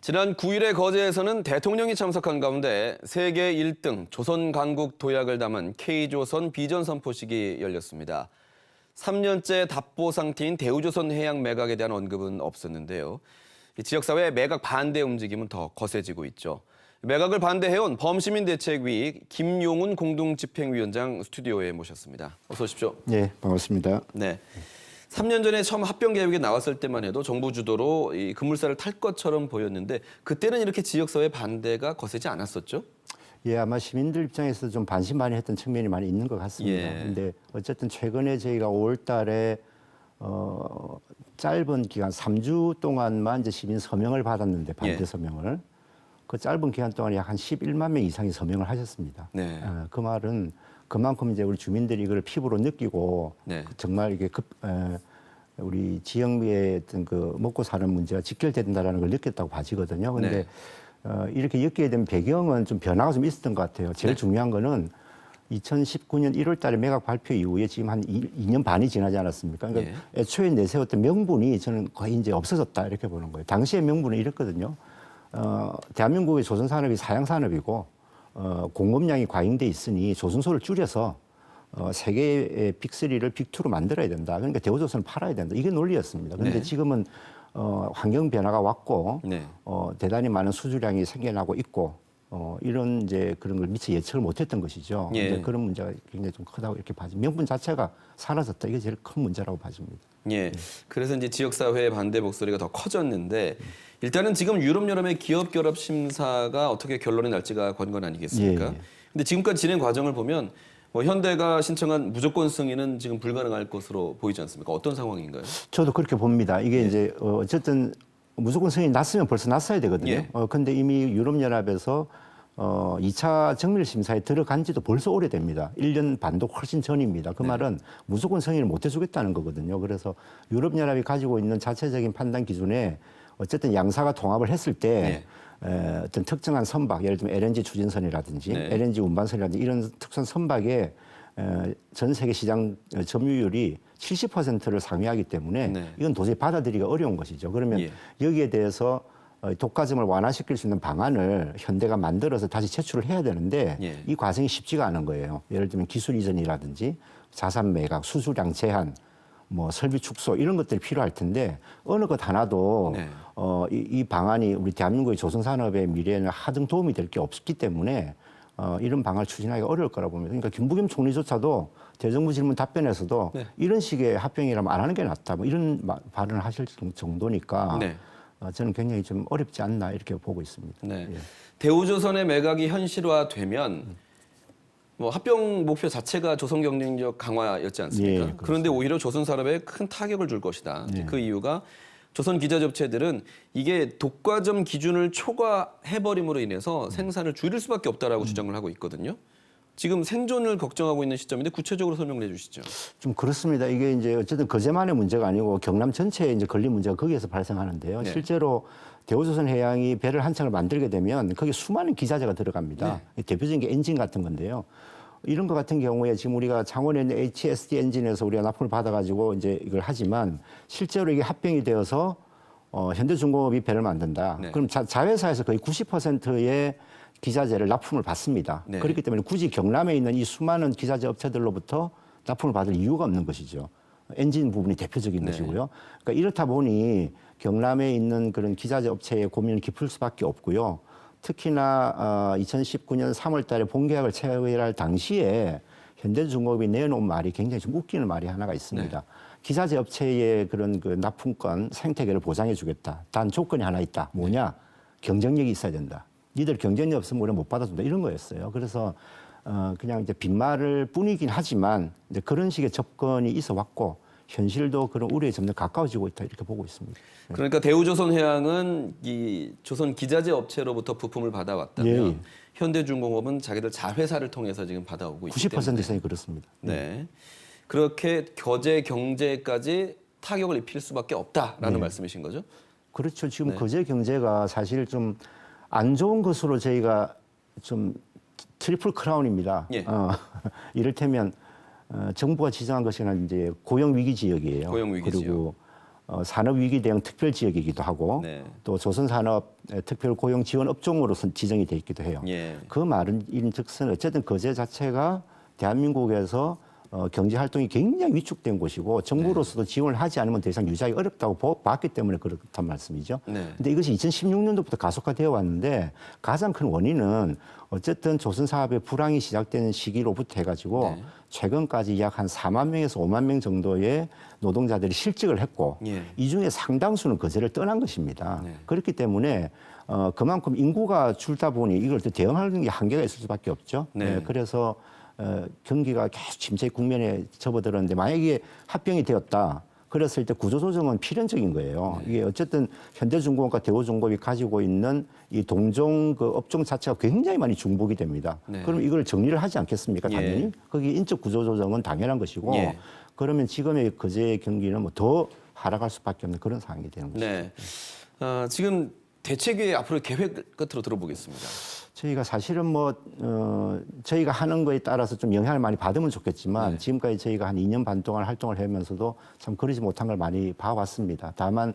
지난 9일에 거제에서는 대통령이 참석한 가운데 세계 1등 조선 강국 도약을 담은 K조선 비전 선포식이 열렸습니다. 3년째 답보 상태인 대우조선 해양 매각에 대한 언급은 없었는데요. 지역사회 매각 반대 움직임은 더 거세지고 있죠. 매각을 반대해온 범시민대책위 김용훈 공동집행위원장 스튜디오에 모셨습니다. 어서 오십시오. 네, 반갑습니다. 네. 3년 전에 처음 합병 계획이 나왔을 때만 해도 정부 주도로 이 급물살을 탈 것처럼 보였는데 그때는 이렇게 지역사회 반대가 거세지 않았었죠? 예, 아마 시민들 입장에서 좀 반신반의했던 측면이 많이 있는 것 같습니다. 그런데 어쨌든 최근에 저희가 5월 달에 짧은 기간 3주 동안만 이제 시민 서명을 받았는데 반대 서명을 그 짧은 기간 동안에 약 한 11만 명 이상이 서명을 하셨습니다. 네. 그 말은 그만큼 이제 우리 주민들이 이걸 피부로 느끼고 정말 이게 우리 지역의 어떤 그 먹고 사는 문제가 직결된다라는 걸 느꼈다고 봐지거든요. 그런데 이렇게 엮게 된 배경은 좀 변화가 좀 있었던 것 같아요. 제일 중요한 거는 2019년 1월 달에 매각 발표 이후에 지금 한 2년 반이 지나지 않았습니까? 그러니까 애초에 내세웠던 명분이 저는 거의 이제 없어졌다 이렇게 보는 거예요. 당시의 명분은 이랬거든요. 대한민국의 조선산업이 사양산업이고 공급량이 과잉돼 있으니 조선소를 줄여서 세계의 빅3를 빅2로 만들어야 된다. 그러니까 대우조선을 팔아야 된다. 이게 논리였습니다. 그런데 지금은 환경 변화가 왔고 대단히 많은 수주량이 생겨나고 있고 이런 이제 그런 걸 미처 예측을 못했던 것이죠. 이제 그런 문제가 굉장히 좀 크다고 이렇게 봐집니다. 명분 자체가 사라졌다. 이게 제일 큰 문제라고 봐집니다. 예. 그래서 이제 지역사회의 반대 목소리가 더 커졌는데 일단은 지금 유럽연합의 기업결합 심사가 어떻게 결론이 날지가 관건 아니겠습니까? 근데 지금까지 진행 과정을 보면 뭐 현대가 신청한 무조건 승인은 지금 불가능할 것으로 보이지 않습니까? 어떤 상황인가요? 저도 그렇게 봅니다. 이게 이제 어쨌든 무조건 승인이 났으면 벌써 났어야 되거든요. 근데 이미 유럽연합에서 2차 정밀 심사에 들어간 지도 벌써 오래됩니다. 1년 반도 훨씬 전입니다. 그 말은 무조건 승인을 못 해주겠다는 거거든요. 그래서 유럽연합이 가지고 있는 자체적인 판단 기준에 어쨌든 양사가 통합을 했을 때 어떤 특정한 선박, 예를 들면 LNG 추진선이라든지 LNG 운반선이라든지 이런 특수한 선박에 전 세계 시장 점유율이 70%를 상회하기 때문에 이건 도저히 받아들이기가 어려운 것이죠. 그러면 여기에 대해서 독과점을 완화시킬 수 있는 방안을 현대가 만들어서 다시 제출을 해야 되는데 이 과정이 쉽지가 않은 거예요. 예를 들면 기술 이전이라든지 자산 매각, 수주량 제한, 뭐 설비 축소 이런 것들이 필요할 텐데 어느 것 하나도 이 방안이 우리 대한민국의 조선산업의 미래에는 하등 도움이 될 게 없기 때문에 이런 방안을 추진하기가 어려울 거라고 봅니다. 그러니까 김부겸 총리조차도 대정부 질문 답변에서도 이런 식의 합병이라면 안 하는 게 낫다. 뭐 이런 발언을 하실 정도니까 저는 굉장히 좀 어렵지 않나 이렇게 보고 있습니다. 대우조선의 매각이 현실화되면 뭐 합병 목표 자체가 조선 경쟁력 강화였지 않습니까? 그런데 오히려 조선 산업에 큰 타격을 줄 것이다. 그 이유가 조선 기자재업체들은 이게 독과점 기준을 초과해버림으로 인해서 생산을 줄일 수밖에 없다라고 주장을 하고 있거든요. 지금 생존을 걱정하고 있는 시점인데 구체적으로 설명을 해주시죠. 좀 그렇습니다. 이게 이제 어쨌든 거제만의 문제가 아니고 경남 전체에 이제 걸린 문제가 거기에서 발생하는데요. 실제로 대우조선 해양이 배를 한 척을 만들게 되면 거기에 수많은 기자재가 들어갑니다. 대표적인 게 엔진 같은 건데요. 이런 것 같은 경우에 지금 우리가 창원에 있는 HSD 엔진에서 우리가 납품을 받아가지고 이제 이걸 하지만 실제로 이게 합병이 되어서 현대중공업이 배를 만든다. 그럼 자회사에서 거의 90%의 기자재를 납품을 받습니다. 그렇기 때문에 굳이 경남에 있는 이 수많은 기자재 업체들로부터 납품을 받을 이유가 없는 것이죠. 엔진 부분이 대표적인 것이고요. 그러니까 이렇다 보니 경남에 있는 그런 기자재 업체의 고민을 깊을 수밖에 없고요. 특히나 2019년 3월 달에 본계약을 체결할 당시에 현대중공업이 내놓은 말이 굉장히 좀 웃기는 말이 하나가 있습니다. 기자재 업체의 그런 그 납품권 생태계를 보장해 주겠다. 단 조건이 하나 있다. 뭐냐? 경쟁력이 있어야 된다. 니들 경쟁력 없으면 우리는 못 받아준다. 이런 거였어요. 그래서 그냥 이제 빈말을 뿐이긴 하지만 이제 그런 식의 접근이 있어 왔고 현실도 그런 우려에 점점 가까워지고 있다 이렇게 보고 있습니다. 그러니까 대우조선해양은 이 조선 기자재 업체로부터 부품을 받아왔다면 현대중공업은 자기들 자회사를 통해서 지금 받아오고 있기 때문에 90% 이상이 그렇습니다. 그렇게 거제 경제까지 타격을 입힐 수밖에 없다라는 말씀이신 거죠? 그렇죠. 지금 거제 경제가 사실 좀 안 좋은 것으로 저희가 좀 트리플 크라운입니다. 이를테면 정부가 지정한 것이 이제 고용 위기 지역이에요. 고용 위기 그리고 산업위기 대응 특별지역이기도 하고 네. 또 조선산업 특별고용 지원 업종으로 지정이 돼 있기도 해요. 예. 그 말인즉슨 어쨌든 거제 자체가 대한민국에서 경제 활동이 굉장히 위축된 곳이고 정부로서도 지원을 하지 않으면 더 이상 유지하기 어렵다고 봤기 때문에 그렇단 말씀이죠. 네. 근데 이것이 2016년도부터 가속화되어 왔는데 가장 큰 원인은 어쨌든 조선 사업의 불황이 시작되는 시기로부터 해가지고 네. 최근까지 약 한 4만 명에서 5만 명 정도의 노동자들이 실직을 했고 예. 이 중에 상당수는 거제를 떠난 것입니다. 네. 그렇기 때문에 그만큼 인구가 줄다 보니 이걸 또 대응하는 게 한계가 있을 수밖에 없죠. 네. 그래서 경기가 계속 침체 국면에 접어들었는데 만약에 합병이 되었다. 그랬을 때 구조조정은 필연적인 거예요. 이게 어쨌든 현대중공업과 대우중공업이 가지고 있는 이 동종 그 업종 자체가 굉장히 많이 중복이 됩니다. 네. 그럼 이걸 정리를 하지 않겠습니까? 당연히. 예. 거기 인적 구조조정은 당연한 것이고 예. 그러면 지금의 거제의 경기는 뭐 더 하락할 수밖에 없는 그런 상황이 되는 거죠. 네. 지금 대책의 앞으로 계획 끝으로 들어보겠습니다. 저희가 사실은 저희가 하는 거에 따라서 좀 영향을 많이 받으면 좋겠지만 네. 지금까지 저희가 한 2년 반 동안 활동을 하면서도 참 그러지 못한 걸 많이 봐왔습니다. 다만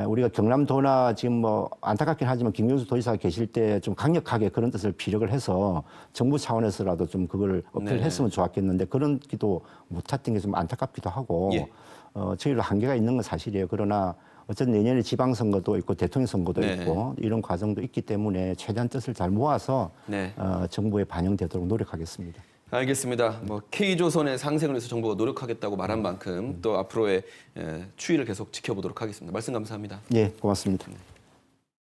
우리가 경남도나 지금 안타깝긴 하지만 김경수 도지사가 계실 때 좀 강력하게 그런 뜻을 피력을 해서 정부 차원에서라도 좀 그걸 어필을 네. 했으면 좋았겠는데 그런 기도 못했던 게 좀 안타깝기도 하고 예. 저희도 한계가 있는 건 사실이에요. 그러나 어쨌든 내년에 지방선거도 있고 대통령 선거도 네. 있고 이런 과정도 있기 때문에 최대한 뜻을 잘 모아서 네. 정부에 반영되도록 노력하겠습니다. 알겠습니다. K조선의 상생을 위해서 정부가 노력하겠다고 말한 만큼 또 앞으로의 추이를 계속 지켜보도록 하겠습니다. 말씀 감사합니다. 예, 고맙습니다.